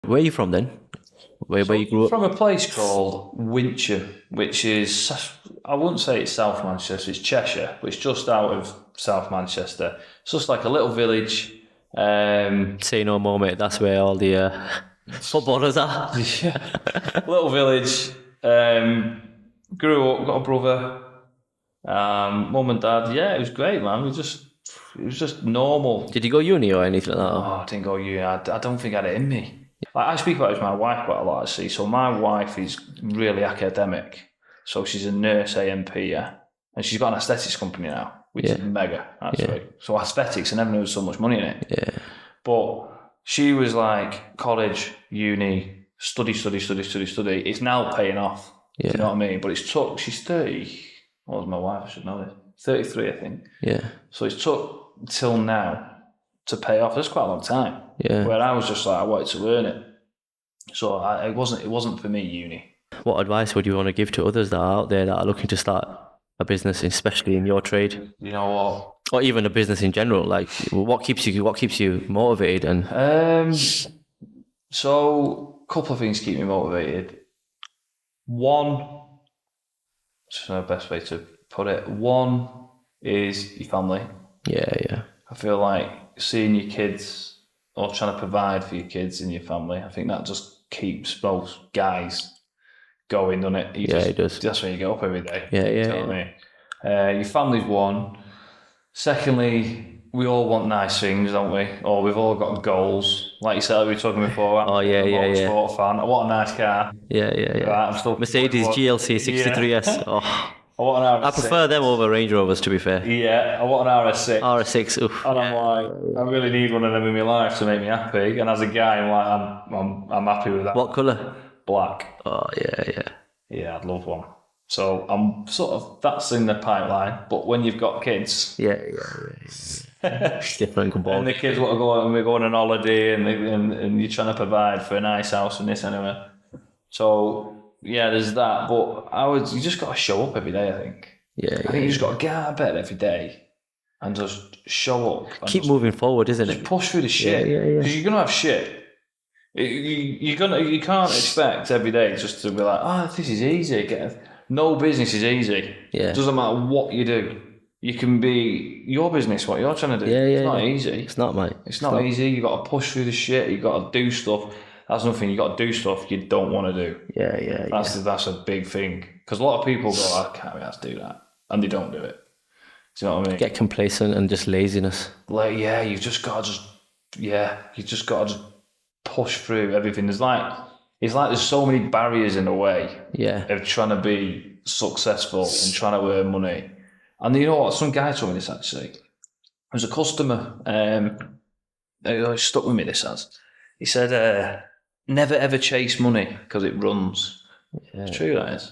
Where are you from then? Where you grew up? From a place called Wincham, which is, I wouldn't say it's South Manchester, it's Cheshire, but it's just out of South Manchester. It's just like a little village. Say no more, mate. That's where all the footballers are. Little village. Grew up, got a brother. Mum and dad. Yeah, it was great, man. It was just normal. Did you go uni or anything like that? Oh, I didn't go uni. I don't think I had it in me. Like, I speak about it with my wife quite a lot, actually. So my wife is really academic. So she's a nurse AMP, yeah. And she's got an aesthetics company now, which is mega, actually. Yeah. So aesthetics, I never knew there was so much money in it. Yeah. But she was like, college, uni, study. It's now paying off. Yeah. Do you know what I mean? But it's took, she's 30. What was my wife? I should know this. 33, I think. Yeah. So it's took till now to pay off. That's quite a long time. Yeah. Where I was just like, I wanted to learn it. So it wasn't for me, uni. What advice would you want to give to others that are out there that are looking to start a business, especially in your trade? You know what? Or even a business in general. Like, what keeps you motivated? And so a couple of things keep me motivated. One, just the best way to put it. One is your family. Yeah. I feel like seeing your kids or trying to provide for your kids and your family, I think that just keeps most guys going, doesn't it? It does. That's when you get up every day. Yeah. You know what I mean? Your family's one. Secondly, we all want nice things, don't we? Or we've all got goals. Like you said, we were talking before. I'm a sport fan. I want a nice car. Yeah. Right, I'm still Mercedes GLC 63S. Yeah. Oh. I want an RS6. I prefer them over Range Rovers, to be fair. Yeah, I want an RS6. RS6, oof. And I'm like, I really need one of them in my life to make me happy. And as a guy, I'm like, I'm happy with that. What colour? Black. Oh, yeah. Yeah, I'd love one. So I'm sort of, that's in the pipeline. But when you've got kids... Yeah. Different ball. And the kids want to go out and we're going on holiday and you're trying to provide for a nice house and this anyway. So... yeah, there's that, but you just got to show up every day, I think. Yeah. I think you just got to get out of bed every day and just show up. And keep moving forward, isn't it? Just push through the shit. Yeah. Because you're going to have shit. You can't expect every day just to be like, oh, this is easy. No business is easy. Yeah. It doesn't matter what you do. You can be your business, what you're trying to do. Yeah. It's not easy. It's not, mate. It's not easy. You got to push through the shit. You got to do stuff. That's nothing. You got to do stuff you don't want to do. Yeah. That's a big thing, because a lot of people go, I can't be able to do that, and they don't do it. Do you know what I mean? Get complacent and just laziness. Like, yeah, you just got to push through everything. It's like there's so many barriers in the way. Yeah. Of trying to be successful and trying to earn money. And you know what? Some guy told me this actually. There was a customer. It stuck with me. This as he said. Never ever chase money because it runs. Yeah. It's true, that is.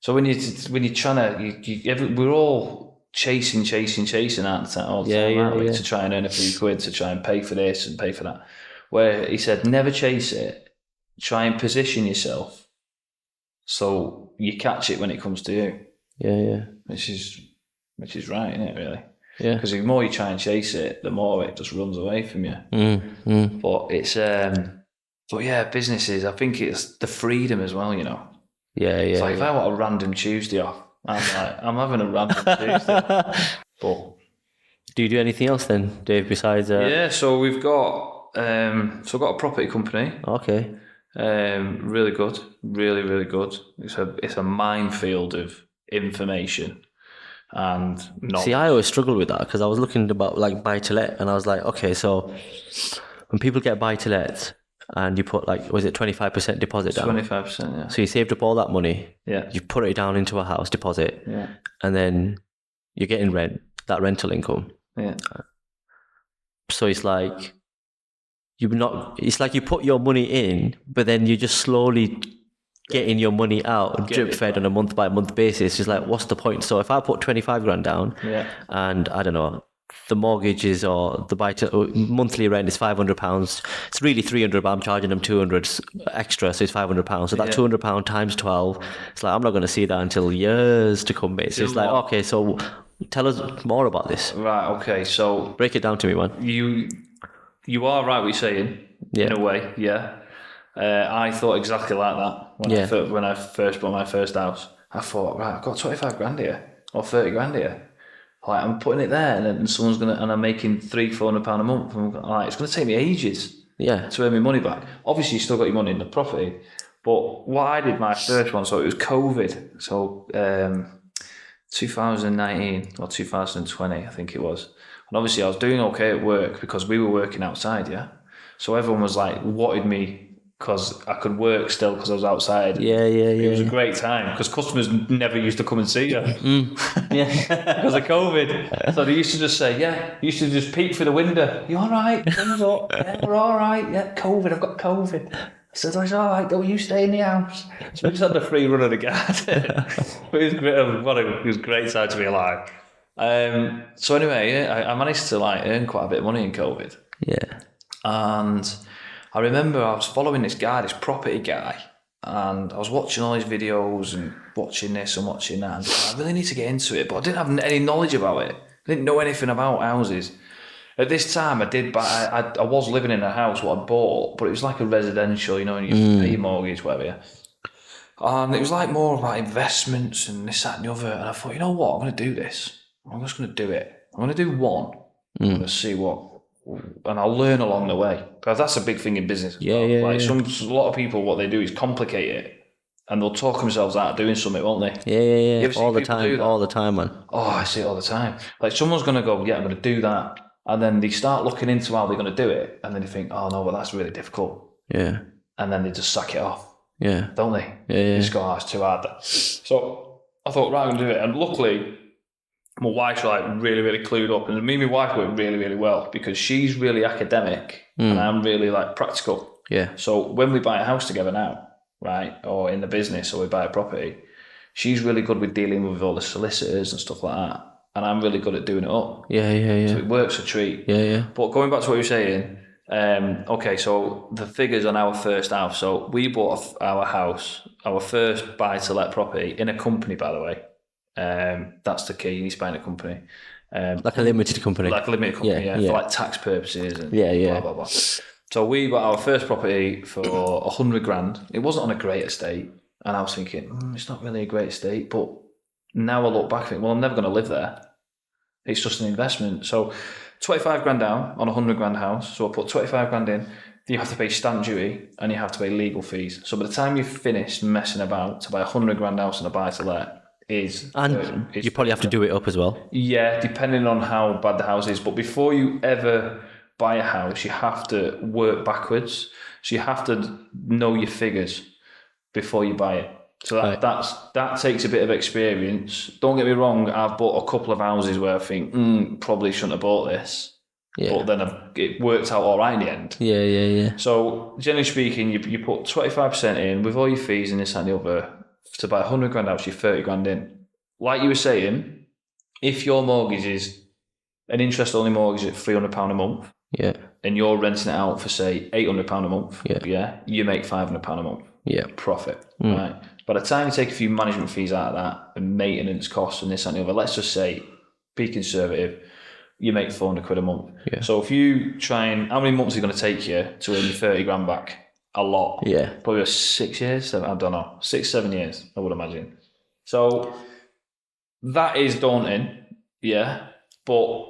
So when you're trying to, we're all chasing all the time, aren't we? To try and earn a few quid, to try and pay for this and pay for that. Where he said, never chase it. Try and position yourself so you catch it when it comes to you. Yeah. Which is right, isn't it? Really. Yeah. Because the more you try and chase it, the more it just runs away from you. But it's But yeah, businesses, I think it's the freedom as well, you know. Yeah. It's like if I want a random Tuesday off, I'm having a random Tuesday. But do you do anything else then, Dave, besides Yeah, so we've got we've got a property company. Okay. Really good. Really good. It's a minefield of information and knowledge. See, I always struggle with that because I was looking about like buy to let and I was like, okay, so when people get buy to let, and you put was it 25% deposit down? 25%, yeah. So you saved up all that money. Yeah. You put it down into a house deposit. Yeah. And then you're getting that rental income. Yeah. So it's like it's like you put your money in, but then you're just slowly getting your money out, drip fed on a month by month basis. It's like, what's the point? So if I put 25 grand down, and I don't know, the mortgages or the monthly rent is £500. It's really 300, but I'm charging them 200 extra, so it's £500. So that £200 times 12, it's like I'm not going to see that until years to come, mate. So it's like, okay, so tell us more about this. Right. Okay. So break it down to me, man. You are right what you're saying in a way, yeah. I thought exactly like that when I first bought my first house. I thought, right, I've got 25 grand here or 30 grand here. Like, I'm putting it there, and then someone's gonna, and I'm making £300-400 a month. And I'm like, it's gonna take me ages to earn my money back. Obviously, you still got your money in the property, but what I did my first one, so it was COVID, so 2019 or 2020, I think it was. And obviously, I was doing okay at work because we were working outside, yeah. So everyone was like, wanted me because I could work still because I was outside. It was a great time because customers never used to come and see you. Because of COVID. So they used to just say, you used to just peek through the window. You all right? Thumbs up. Yeah, we're all right. Yeah, COVID. I've got COVID. I said, it's all right. Don't you stay in the house. So we just had the free run of the garden. But it was great. It was a great time to be alive. So anyway, I managed to earn quite a bit of money in COVID. Yeah. And I remember I was following this guy, this property guy, and I was watching all his videos and watching this and watching that. And I really need to get into it, but I didn't have any knowledge about it. I didn't know anything about houses. At this time, I did, but I was living in a house what I bought, but it was like a residential, and you pay your mortgage, whatever. Yeah. And it was like more about investments and this, that, and the other. And I thought, you know what, I'm going to do this. I'm just going to do it. I'm going to do one. I'm going to see and I'll learn along the way, because that's a big thing in business. A lot of people, what they do is complicate it, and they'll talk themselves out of doing something, won't they? Yeah. All the time, man. Oh, I see it all the time. Like, someone's going to go, I'm going to do that, and then they start looking into how they're going to do it, and then they think, oh no, well, that's really difficult. Yeah. And then they just sack it off. Yeah. Don't they? Yeah. They just go, it's too hard. So I thought, right, I'm going to do it, and luckily, my wife's really, really clued up, and me and my wife work really, really well because she's really academic and I'm really practical. Yeah. So when we buy a house together now, right, or in the business, or we buy a property, she's really good with dealing with all the solicitors and stuff like that, and I'm really good at doing it up. Yeah. So it works a treat. Yeah. But going back to what you were saying, okay, so the figures on our first house. So we bought our house, our first buy-to-let property in a company, by the way. That's the key. You need to buy in a company, like a limited company, for tax purposes and blah blah blah. So we bought our first property for 100 grand. It wasn't on a great estate, and I was thinking, it's not really a great estate. But now I look back and think, well, I'm never going to live there. It's just an investment. So 25 grand down on a 100 grand house. So I put 25 grand in. You have to pay stamp duty and you have to pay legal fees. So by the time you've finished messing about to buy a 100 grand house and a buy to let, you probably have to do it up as well. Yeah, depending on how bad the house is. But before you ever buy a house, you have to work backwards. So you have to know your figures before you buy it. So that takes a bit of experience. Don't get me wrong, I've bought a couple of houses where I think, probably shouldn't have bought this. Yeah. But then it worked out all right in the end. Yeah. So generally speaking, you put 25% in with all your fees and this and the other. To buy 100 grand house, you're 30 grand in. Like you were saying, if your mortgage is an interest-only mortgage at £300 a month, and you're renting it out for, say, £800 a month, you make £500 a month profit, right? By the time you take a few management fees out of that, and maintenance costs and this and the other, let's just say, be conservative, you make 400 quid a month. Yeah. So if you try and, how many months is it going to take you to earn your 30 grand back? A lot. Yeah. Probably 6 years. I don't know. 6-7 years, I would imagine. So that is daunting. Yeah. But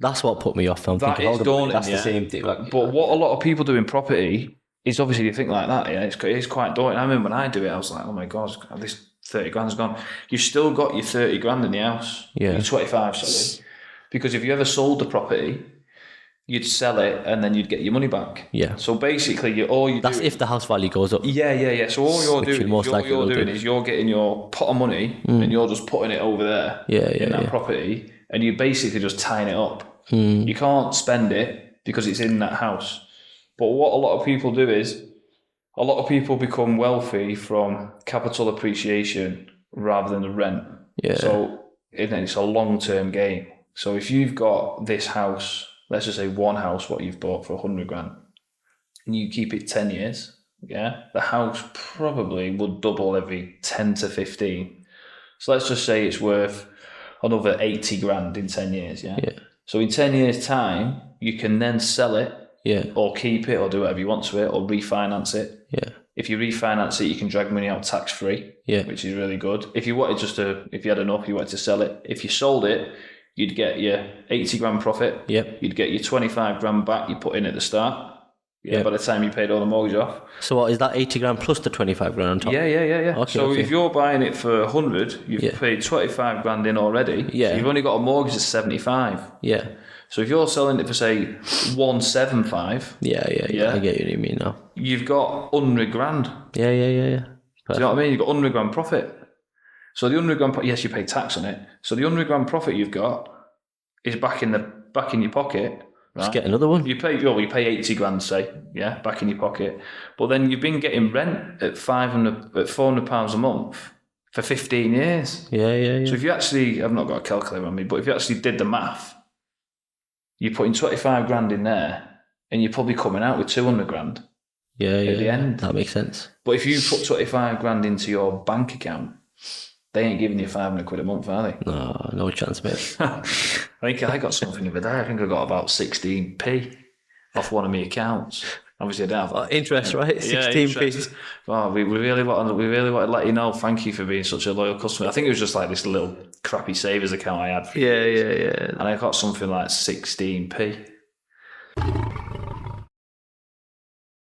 that's what put me off. That is daunting. That's the same thing. But what a lot of people do in property is obviously they think like that. Yeah. It's quite daunting. I remember when I do it, I was like, oh my God, this 30 grand's gone. You've still got your 30 grand in the house. Yeah. Your 25, sorry. Because if you ever sold the property, you'd sell it and then you'd get your money back. Yeah. So basically, that's if the house value goes up. Yeah. So all you're doing is you're getting your pot of money and you're just putting it over there in that property, and you're basically just tying it up. You can't spend it because it's in that house. But what a lot of people do is, a lot of people become wealthy from capital appreciation rather than the rent. Yeah. So it's a long-term game. So if you've got this house, let's just say one house, what you've bought for 100 grand, and you keep it 10 years, the house probably would double every 10 to 15. So let's just say it's worth another 80 grand in 10 years, yeah? So in 10 years' time, you can then sell it Yeah. or keep it, or do whatever you want to it, or refinance it. Yeah. If you refinance it, you can drag money out tax free, Yeah. which is really good. If you wanted if you had enough, you wanted to sell it. If you sold it, you'd get your 80 grand profit. Yep. You'd get your 25 grand back you put in at the start. Yeah. Yep. By the time you paid all the mortgage off. So what is that 80 grand plus the 25 grand on top? Yeah. Okay, So okay. if you're buying it for 100, you've paid 25 grand in already. Yeah. So you've only got a mortgage of 75. Yeah. So if you're selling it for say 175, Yeah. I get what you mean now. you've got 100 grand. Yeah. Do you know what I mean? You've got 100 grand profit. So the 100 grand, yes, you pay tax on it. So the 100 grand profit you've got is back in your pocket. Right? Just get another one. You pay 80 grand, say, back in your pocket. But then you've been getting rent at £400 a month for 15 years. Yeah. So if you actually, I've not got a calculator on me, but if you actually did the math, you're putting 25 grand in there, and you're probably coming out with 200 grand. At the end. That makes sense. But if you put 25 grand into your bank account, they ain't giving you 500 quid a month, are they? No chance, mate. I think I got something the other day. I think I got about 16p off one of my accounts. Obviously, I don't have Interest, right? 16p. Oh, we really want to let you know. Thank you for being such a loyal customer. I think it was just like this little crappy savers account I had. Yeah. And I got something like 16p.